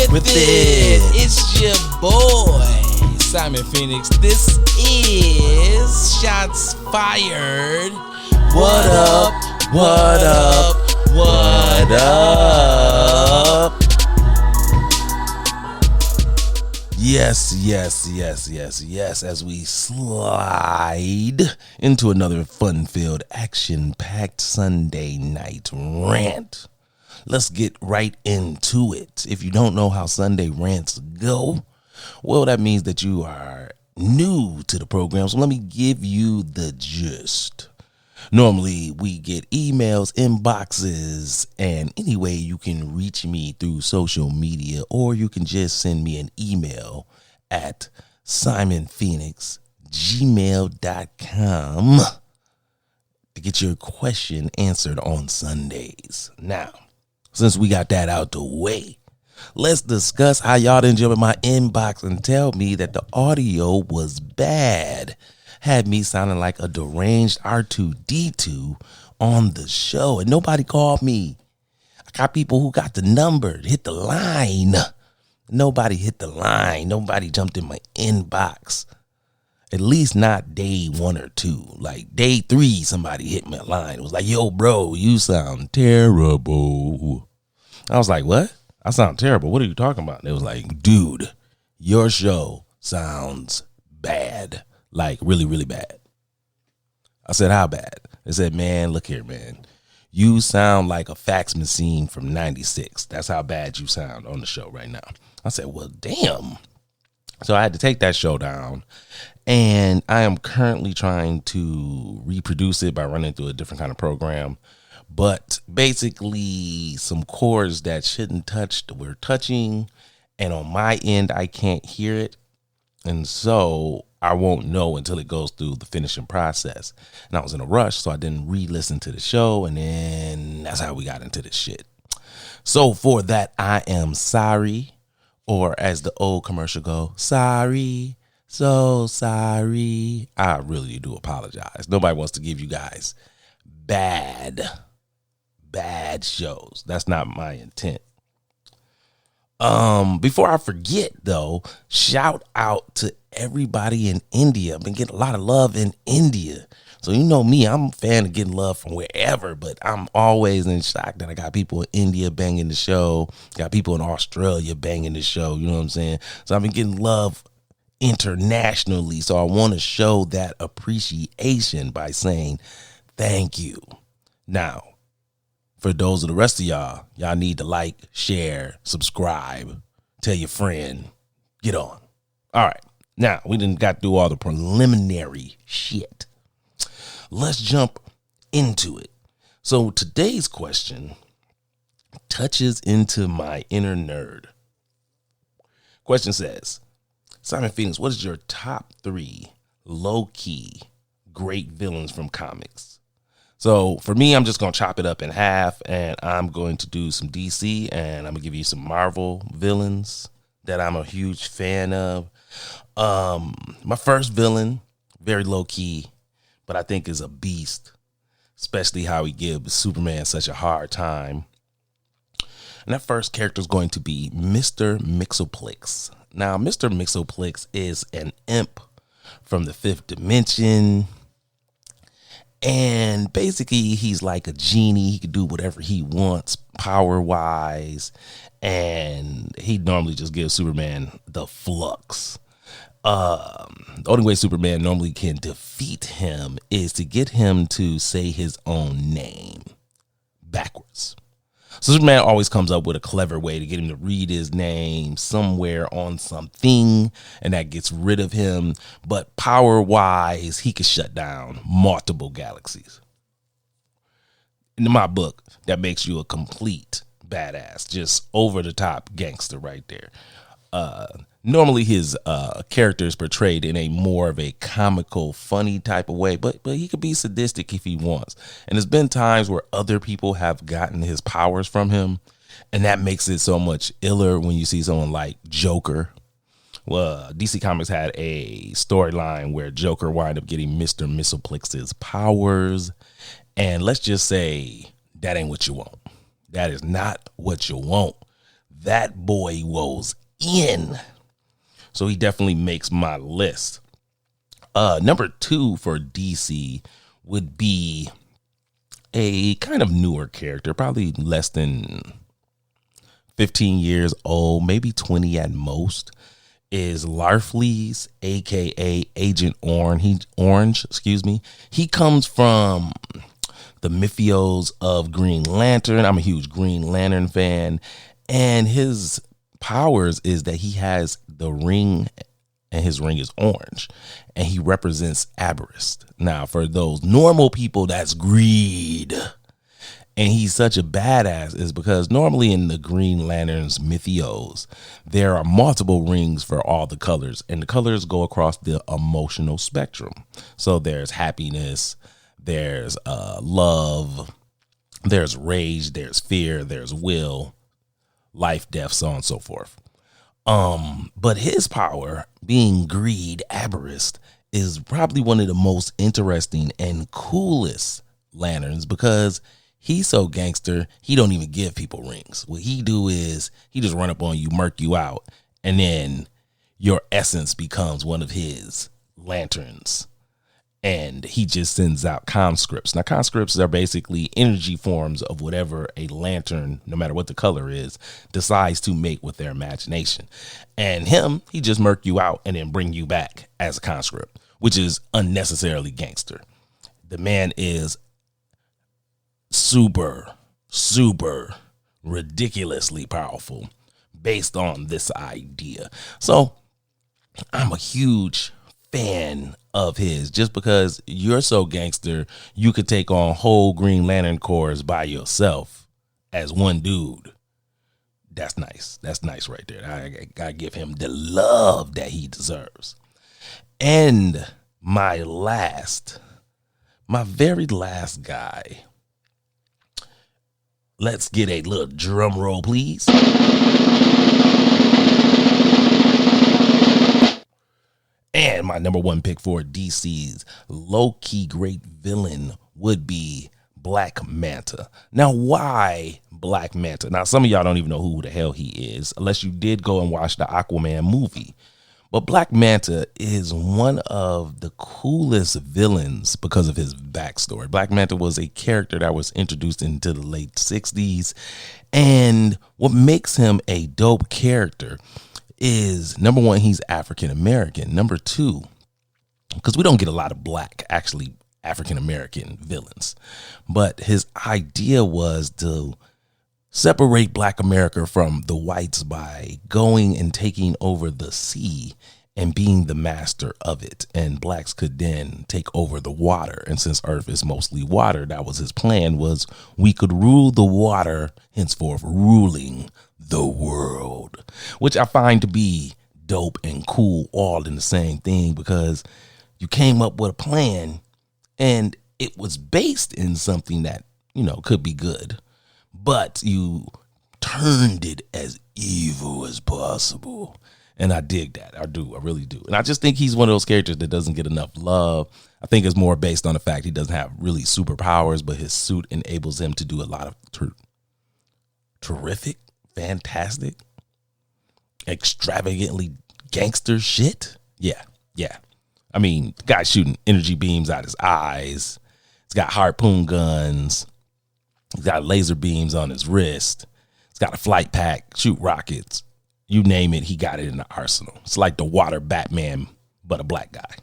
with it. It's your boy, Simon Phoenix. This is Shots Fired. What up? What up? What up? Yes, as we slide into another fun-filled, action-packed Sunday night rant. Let's get right into it. If you don't know how Sunday rants go, well, that means that you are new to the program. So let me give you the gist. Normally, we get emails, inboxes, and anyway, you can reach me through social media, or you can just send me an email at simonphoenix@gmail.com to get your question answered on Sundays. Now, since we got that out the way, let's discuss how y'all didn't jump in my inbox and tell me that the audio was bad. Had me sounding like a deranged R2-D2 on the show, and nobody called me. I got people who got the number, hit the line. Nobody hit the line. Nobody jumped in my inbox. At least not day 1 or 2. Like day 3, somebody hit my line. It was like, yo, bro, you sound terrible. I was like, what? I sound terrible. What are you talking about? And it was like, dude, your show sounds bad. Like really, really bad. I said, how bad? They said, man, look here, man. You sound like a fax machine from 96. That's how bad you sound on the show right now. I said, well, damn. So I had to take that show down. And I am currently trying to reproduce it by running through a different kind of program. But basically, some chords that shouldn't touch, we're touching. And on my end, I can't hear it. And so I won't know until it goes through the finishing process. And I was in a rush, so I didn't re-listen to the show. And then that's how we got into this shit. So for that, I am sorry. Or as the old commercial go, sorry, so sorry. I really do apologize. Nobody wants to give you guys bad shows. That's not my intent. Before I forget though, shout out to everybody in India. I've been getting a lot of love in India. So you know me, I'm a fan of getting love from wherever, but I'm always in shock that I got people in India banging the show, got people in Australia banging the show, you know what I'm saying? So I've been getting love internationally. So I want to show that appreciation by saying thank you. Now, for those of the rest of y'all need to like, share, subscribe, tell your friend, get on. All right. Now, we done got through all the preliminary shit. Let's jump into it. So today's question touches into my inner nerd. Question says, Simon Phoenix, what is your top 3 low-key great villains from comics? So for me, I'm just going to chop it up in half, and I'm going to do some DC, and I'm going to give you some Marvel villains that I'm a huge fan of. My first villain, very low-key, but I think is a beast, especially how he gives Superman such a hard time. And that first character is going to be Mr. Mxyzptlk. Now, Mr. Mxyzptlk is an imp from the 5th dimension. And basically, he's like a genie. He can do whatever he wants power-wise. And he normally just gives Superman the flux. The only way Superman normally can defeat him is to get him to say his own name backwards. So Superman always comes up with a clever way to get him to read his name somewhere on something, and that gets rid of him. But power-wise, he can shut down multiple galaxies. In my book, that makes you a complete badass, just over-the-top gangster right there. Normally his character is portrayed in a more of a comical, funny type of way, but he could be sadistic if he wants. And there's been times where other people have gotten his powers from him, and that makes it so much iller when you see someone like Joker. Well, DC Comics had a storyline where Joker wound up getting Mr. Mxyzptlk's powers, and let's just say that ain't what you want. That is not what you want. that boy was in. So he definitely makes my list. Number 2 for DC would be a kind of newer character, probably less than 15 years old, maybe 20 at most, is Larfleeze, aka Agent Orange. He comes from the mythos of Green Lantern. I'm a huge Green Lantern fan, and his powers is that he has the ring, and his ring is orange, and he represents avarice. Now, for those normal people, that's greed. And he's such a badass is because normally in the Green Lantern's mythos, there are multiple rings for all the colors, and the colors go across the emotional spectrum. So there's happiness, there's love, there's rage, there's fear, there's will, life, death, so on and so forth. But his power, being greed, avarice, is probably one of the most interesting and coolest lanterns because he's so gangster, he don't even give people rings. What he do is he just run up on you, murk you out, and then your essence becomes one of his lanterns. And he just sends out conscripts. Now, conscripts are basically energy forms of whatever a lantern, no matter what the color is, decides to make with their imagination. And he just murk you out and then bring you back as a conscript, which is unnecessarily gangster. The man is super ridiculously powerful based on this idea. So I'm a huge fan of his just because you're so gangster, you could take on whole Green Lantern Corps by yourself as one dude. That's nice. That's nice right there. I gotta give him the love that he deserves. And my very last guy. Let's get a little drum roll, please. And my number 1 pick for DC's low-key great villain would be Black Manta. Now, why Black Manta? Now, some of y'all don't even know who the hell he is, unless you did go and watch the Aquaman movie. But Black Manta is one of the coolest villains because of his backstory. Black Manta was a character that was introduced into the late 60s. And what makes him a dope character is, number 1, he's African American. Number 2, because we don't get a lot of black, actually African American villains. But his idea was to separate Black America from the whites by going and taking over the sea and being the master of it. And blacks could then take over the water. And since Earth is mostly water, that was his plan, was we could rule the water, henceforth ruling the world, which I find to be dope and cool all in the same thing, because you came up with a plan and it was based in something that, could be good, but you turned it as evil as possible. And I dig that. I do. I really do. And I just think he's one of those characters that doesn't get enough love. I think it's more based on the fact he doesn't have really superpowers, but his suit enables him to do a lot of terrific, fantastic, extravagantly gangster shit. Yeah. I mean, the guy's shooting energy beams out his eyes. He's got harpoon guns. He's got laser beams on his wrist. He's got a flight pack, shoot rockets. You name it, he got it in the arsenal. It's like the water Batman, but a black guy.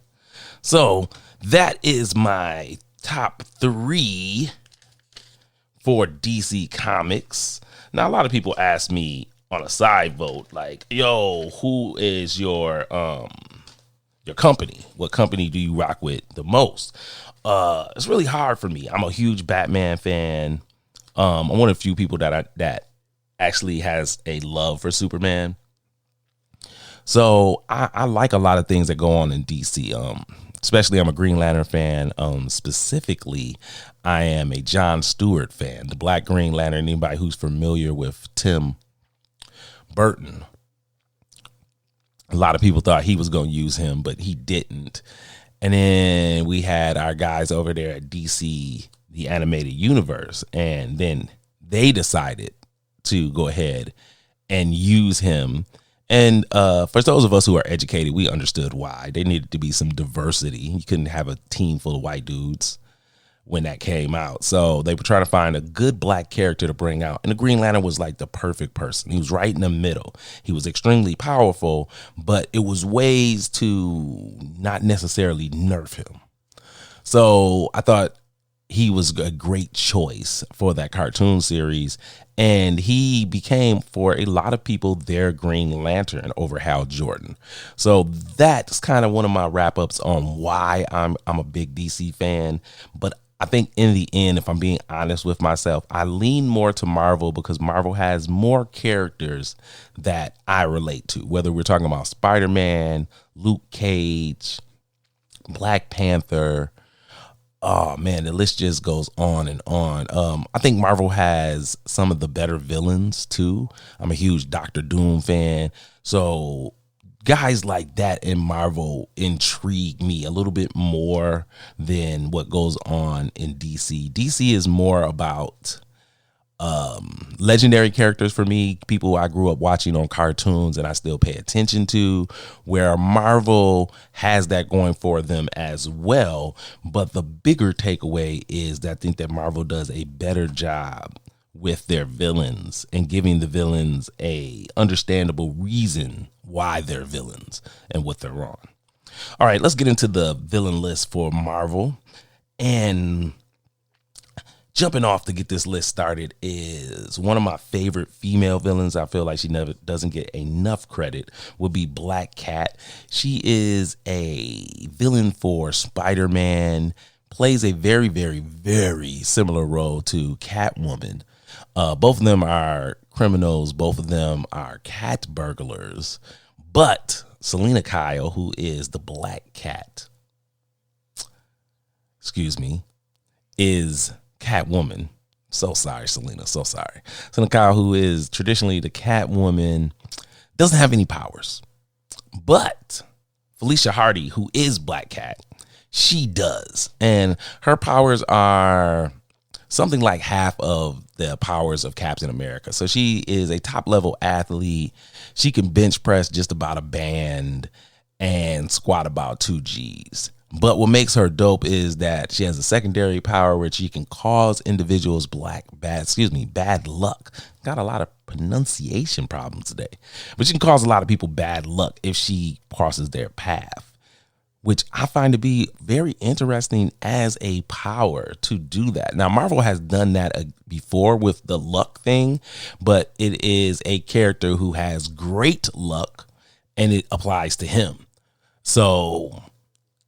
So that is my top 3 for DC Comics. Now, a lot of people ask me on a side vote, like, yo, who is your company? What company do you rock with the most? It's really hard for me. I'm a huge Batman fan. I'm one of the few people that actually has a love for Superman. So I like a lot of things that go on in DC. Especially I'm a Green Lantern fan. Specifically, I am a John Stewart fan. The Black Green Lantern, anybody who's familiar with Tim Burton. A lot of people thought he was going to use him, but he didn't. And then we had our guys over there at DC, the animated universe, and then they decided to go ahead and use him. And for those of us who are educated, we understood why. There needed to be some diversity. You couldn't have a team full of white dudes when that came out. So they were trying to find a good black character to bring out. And the Green Lantern was like the perfect person. He was right in the middle. He was extremely powerful, but it was ways to not necessarily nerf him. So I thought he was a great choice for that cartoon series. And he became, for a lot of people, their Green Lantern over Hal Jordan. So that's kind of one of my wrap ups on why I'm a big DC fan. But I think in the end, if I'm being honest with myself, I lean more to Marvel because Marvel has more characters that I relate to, whether we're talking about Spider-Man, Luke Cage, Black Panther. Oh man, the list just goes on and on. I think Marvel has some of the better villains too. I'm a huge Doctor Doom fan. So guys like that in Marvel intrigue me a little bit more than what goes on in DC. DC is more about legendary characters for me, people I grew up watching on cartoons and I still pay attention to, where Marvel has that going for them as well. But the bigger takeaway is that I think that Marvel does a better job with their villains and giving the villains a understandable reason why they're villains and what they're on. All right, let's get into the villain list for Marvel. And jumping off to get this list started is one of my favorite female villains. I feel like she never doesn't get enough credit, would be Black Cat. She is a villain for Spider-Man, plays a very, very, very similar role to Catwoman. Both of them are criminals. Both of them are cat burglars. But Selena Kyle, who is the Black Cat, is Catwoman. So sorry, Selena. So sorry. Selena Kyle, who is traditionally the Catwoman, doesn't have any powers. But Felicia Hardy, who is Black Cat, she does. And her powers are something like half of the powers of Captain America. So she is a top level athlete. She can bench press just about a band and squat about 2 G's. But what makes her dope is that she has a secondary power where she can cause individuals bad luck. Got a lot of pronunciation problems today. But she can cause a lot of people bad luck if she crosses their path, which I find to be very interesting as a power to do that. Now, Marvel has done that before with the luck thing, but it is a character who has great luck and it applies to him. So,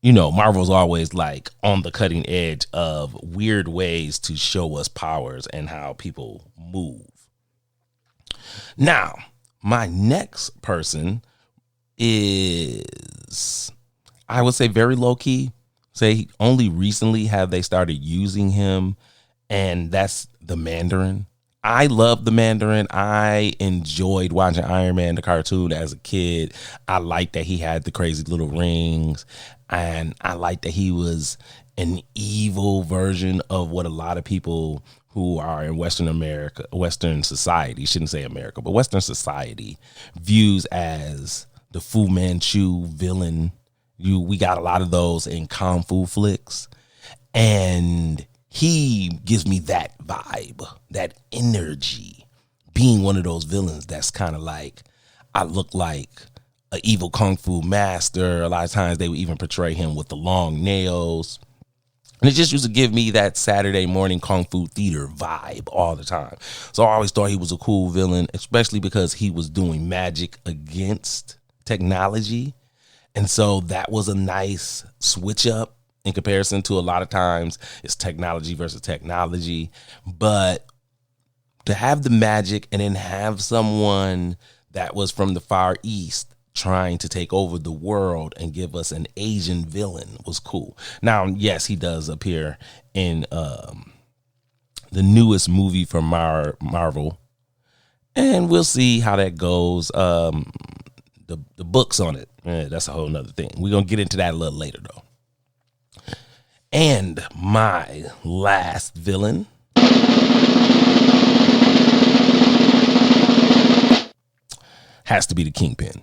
you know, Marvel's always like on the cutting edge of weird ways to show us powers and how people move. Now, my next person is, I would say, very low key. Say only recently have they started using him, and that's the Mandarin. I love the Mandarin. I enjoyed watching Iron Man, the cartoon, as a kid. I liked that he had the crazy little rings, and I liked that he was an evil version of what a lot of people who are in Western society, shouldn't say America, but Western society views as the Fu Manchu villain. We got a lot of those in Kung Fu flicks, and he gives me that vibe, that energy, being one of those villains that's kind of like, I look like an evil Kung Fu master. A lot of times they would even portray him with the long nails. And it just used to give me that Saturday morning Kung Fu theater vibe all the time. So I always thought he was a cool villain, especially because he was doing magic against technology. And so that was a nice switch up in comparison to a lot of times it's technology versus technology. But to have the magic and then have someone that was from the Far East trying to take over the world and give us an Asian villain was cool. Now, yes, he does appear in the newest movie from Marvel, and we'll see how that goes. The books on it, that's a whole nother thing. We're going to get into that a little later, though. And my last villain has to be the Kingpin.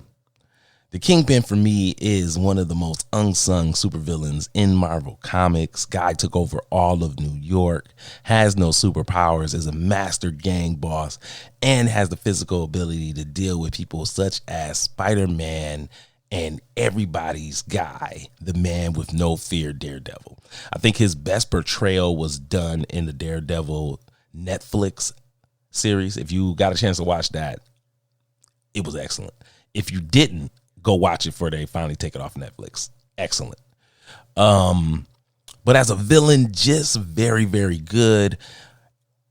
The Kingpin for me is one of the most unsung supervillains in Marvel Comics. Guy took over all of New York, has no superpowers, is a master gang boss, and has the physical ability to deal with people such as Spider-Man and everybody's guy, the man with no fear, Daredevil. I think his best portrayal was done in the Daredevil Netflix series. If you got a chance to watch that, it was excellent. If you didn't, go watch it before they finally take it off Netflix. Excellent. But as a villain, just very, very good.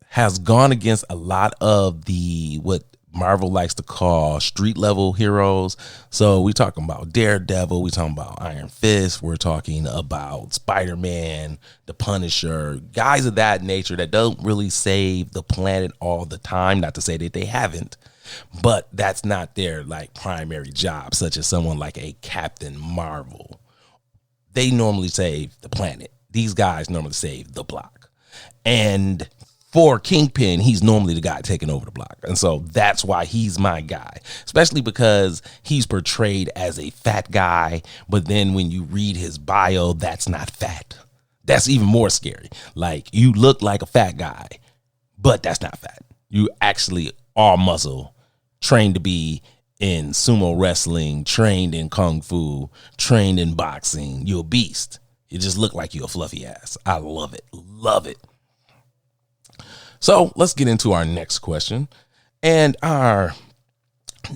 Has gone against a lot of the what Marvel likes to call street level heroes. So we talking about Daredevil, we talking about Iron Fist, we're talking about Spider-Man, the Punisher, guys of that nature that don't really save the planet all the time. Not to say that they haven't, but that's not their like primary job, such as someone like a Captain Marvel. They normally save the planet. These guys normally save the block. And for Kingpin, he's normally the guy taking over the block. And so that's why he's my guy, especially because he's portrayed as a fat guy. But then when you read his bio, that's not fat. That's even more scary. Like, you look like a fat guy, but that's not fat. You actually are muscle, trained to be in sumo wrestling, trained in kung fu, trained in boxing. You're a beast. You just look like you're a fluffy ass. I love it. Love it. So let's get into our next question. And our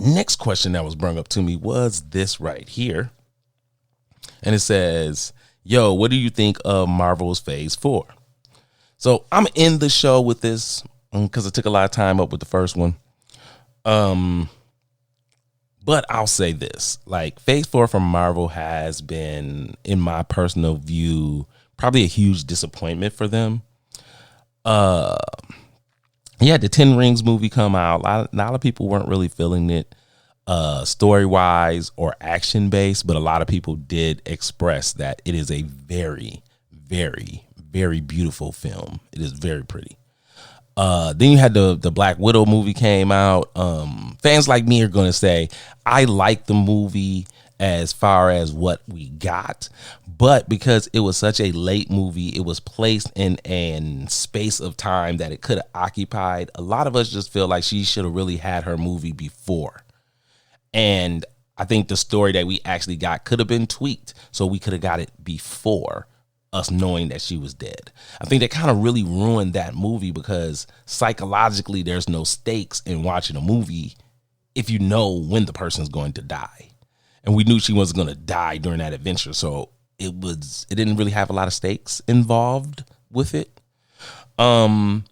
next question that was brought up to me was this right here. And it says, yo, what do you think of Marvel's Phase 4? So I'm in the show with this because I took a lot of time up with the first one. But I'll say this, like, Phase 4 from Marvel has been, in my personal view, probably a huge disappointment for them. Yeah, the 10 Rings movie come out. A lot of people weren't really feeling it story-wise or action-based, but a lot of people did express that it is a very, very, very beautiful film. It is very pretty. Then you had the Black Widow movie came out. Fans like me are going to say, I like the movie as far as what we got, but because it was such a late movie, it was placed in a space of time that it could have occupied. A lot of us just feel like she should have really had her movie before. And I think the story that we actually got could have been tweaked, so we could have got it before us knowing that she was dead. I think that kind of really ruined that movie, because psychologically there's no stakes in watching a movie if you know when the person's going to die. And we knew she wasn't going to die during that adventure, so it didn't really have a lot of stakes involved with it. And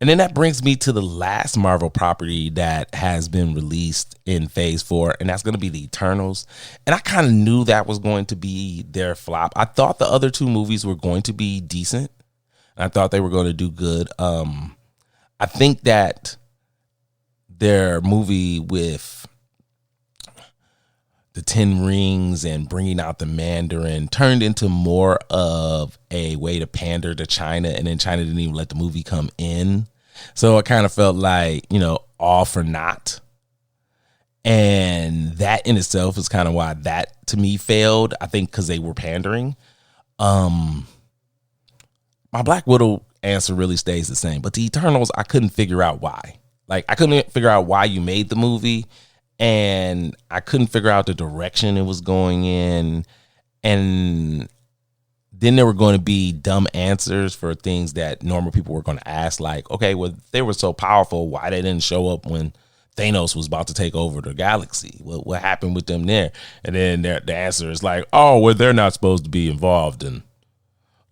then that brings me to the last Marvel property that has been released in Phase 4, and that's going to be the Eternals. And I kind of knew that was going to be their flop. I thought the other two movies were going to be decent. I thought they were going to do good. I think that their movie with the 10 Rings and bringing out the Mandarin turned into more of a way to pander to China, and then China didn't even let the movie come in. So it kind of felt like, all for naught. And that in itself is kind of why that to me failed. I think because they were pandering. My Black Widow answer really stays the same, but the Eternals, I couldn't figure out why. Like, I couldn't figure out why you made the movie. And I couldn't figure out the direction it was going in. And then there were going to be dumb answers for things that normal people were going to ask. Like, okay, well, they were so powerful, why they didn't show up when Thanos was about to take over the galaxy? What happened with them there? And then the answer is like, oh, well, they're not supposed to be involved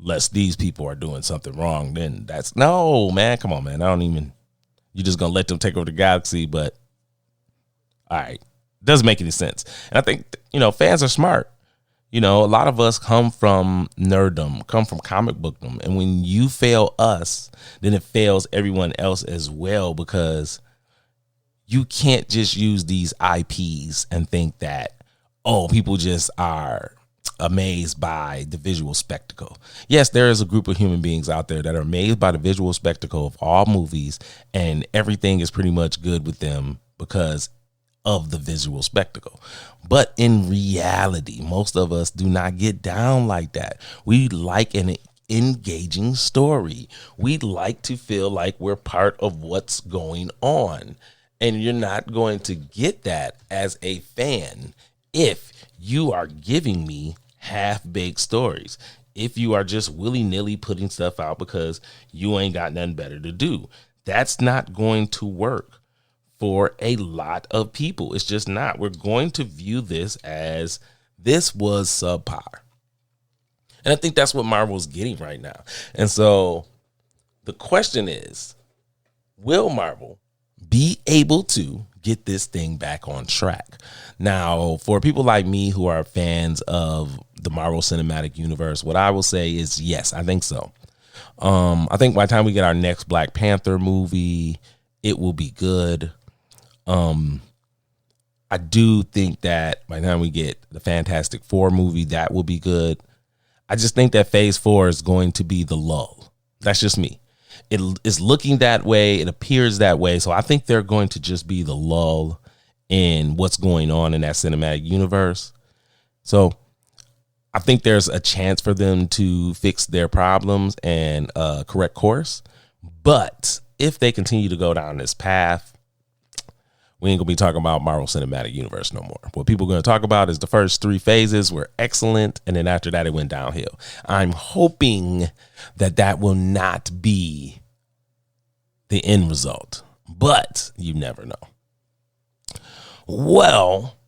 unless these people are doing something wrong. Then no, man, come on, man. You're just going to let them take over the galaxy, but all right, doesn't make any sense. And I think, fans are smart. A lot of us come from nerddom, come from comic bookdom. And when you fail us, then it fails everyone else as well, because you can't just use these IPs and think that, people just are amazed by the visual spectacle. Yes, there is a group of human beings out there that are amazed by the visual spectacle of all movies, and everything is pretty much good with them because of the visual spectacle. But in reality, most of us do not get down like that. We like an engaging story. We like to feel like we're part of what's going on. And you're not going to get that as a fan if you are giving me half-baked stories. If you are just willy-nilly putting stuff out because you ain't got nothing better to do. That's not going to work for a lot of people. It's just not. We're going to view this as this was subpar. And I think that's what Marvel's getting right now. And so the question is, will Marvel be able to get this thing back on track? Now, for people like me who are fans of the Marvel Cinematic Universe, what I will say is yes, I think so. I think by the time we get our next Black Panther movie, it will be good. I do think that by the time we get the Fantastic Four movie, that will be good. I just think that Phase 4 is going to be the lull. That's just me. It is looking that way. It appears that way. So I think they're going to just be the lull in what's going on in that cinematic universe. So I think there's a chance for them to fix their problems and correct course. But if they continue to go down this path, we ain't gonna be talking about Marvel Cinematic Universe no more. What people are gonna talk about is the first 3 phases were excellent, and then after that it went downhill. I'm hoping that that will not be the end result, but you never know. Well,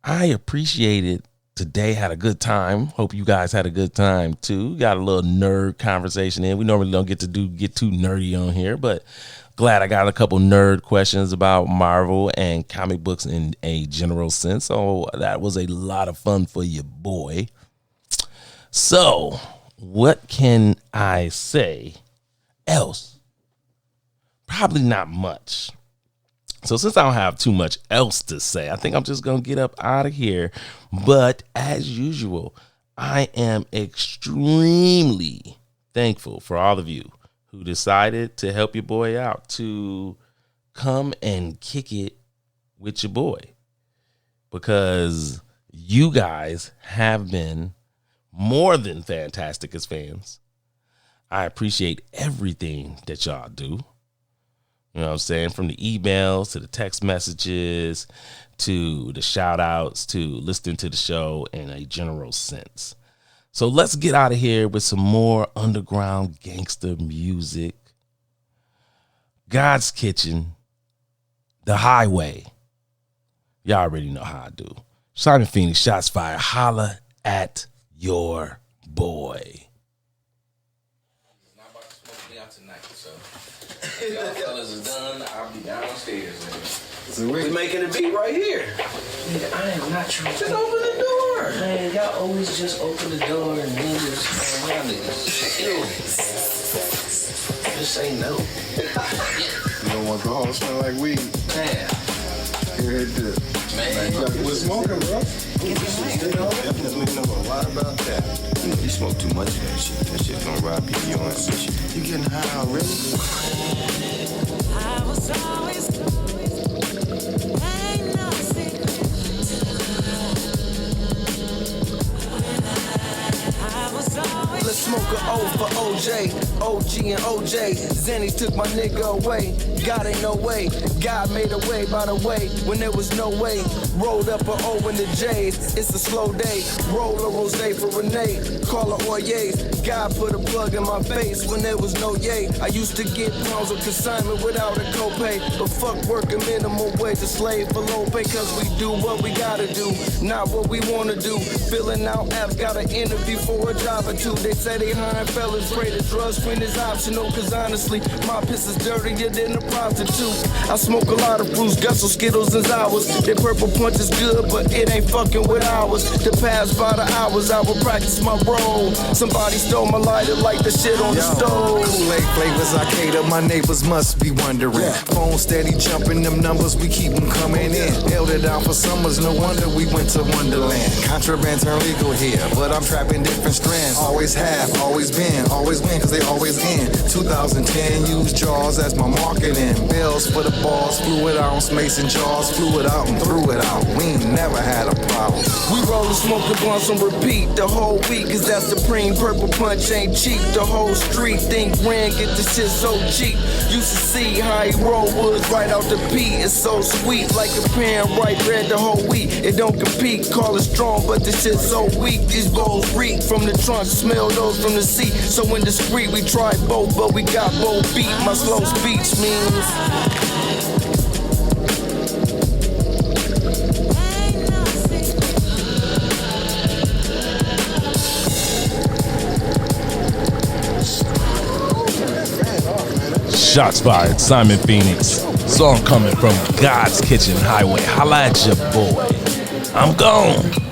I appreciated today. Had a good time. Hope you guys had a good time too. Got a little nerd conversation in. We normally don't get too nerdy on here, but glad I got a couple nerd questions about Marvel and comic books in a general sense. So that was a lot of fun for you, boy. So what can I say else? Probably not much. So since I don't have too much else to say, I think I'm just going to get up out of here. But as usual, I am extremely thankful for all of you who decided to help your boy out, to come and kick it with your boy, because you guys have been more than fantastic as fans. I appreciate everything that y'all do. You know what I'm saying? From the emails to the text messages to the shout outs to listening to the show in a general sense. So let's get out of here with some more underground gangster music. God's Kitchen, The Highway. Y'all already know how I do. Simon Phoenix, shots fired. Holla at your boy. Not about to smoke me out tonight, so if y'all fellas is done, I'll be downstairs. So we making a beat right here. Nigga, I am not trying to. Just open the door. Man, y'all always just open the door and niggas, man, y'all niggas. Ew. Just say no. You don't want the whole smell like weed. Man. Here it is. Man. We're smoking, bro. Definitely know a lot about that. You smoke too much of that shit. That shit gonna rob you of your own shit. You getting high already? I was always ain't no secret. I was always. Let's smoke a O for OJ, OG and OJ. Zennies took my nigga away. God ain't no way. God made a way, by the way, when there was no way. Rolled up a O in the J's. It's a slow day. Roll a rose for Renee. Call her Oye's. God put a plug in my face when there was no yay. I used to get pounds of consignment without a copay. But fuck working minimum wage, a slave for low pay. Cause we do what we gotta do, not what we wanna do. Filling out apps, got an interview for a job or two. They say they hiring fellas, pray the drug screen is optional. Cause honestly, my piss is dirtier than a prostitute. I smoke a lot of fruits, Gussel, Skittles, and Sours. That purple punch is good, but it ain't fucking with ours. To pass by the hours, I will practice my role. Somebody stole though. My lighter like the shit on the stove. Kool-Aid flavors I cater, my neighbors must be wondering. Phone steady jumping, them numbers, we keep them coming in. Held it down for summers, no wonder we went to Wonderland. Contraband turned legal here, but I'm trapping different strands. Always have, always been, always win, cause they always in. 2010, use Jaws as my marketing. Bells for the balls, fluid ounce, mason jars, flew it out and threw it out. We ain't never had a problem. We rollin' smoking blunts on repeat the whole week, cause that Supreme Purple Punch ain't cheap. The whole street think Rant get the shit so cheap. Used to see how he roll woods right out the beat. It's so sweet, like a pan right red the whole week. It don't compete, call it strong, but this shit so weak. These bowls reek from the trunk, smell those from the seat. So indiscreet, we tried both, but we got both beat. My slow speech means Shots fired, Simon Phoenix. Song coming from God's Kitchen Highway. Holla at your boy. I'm gone.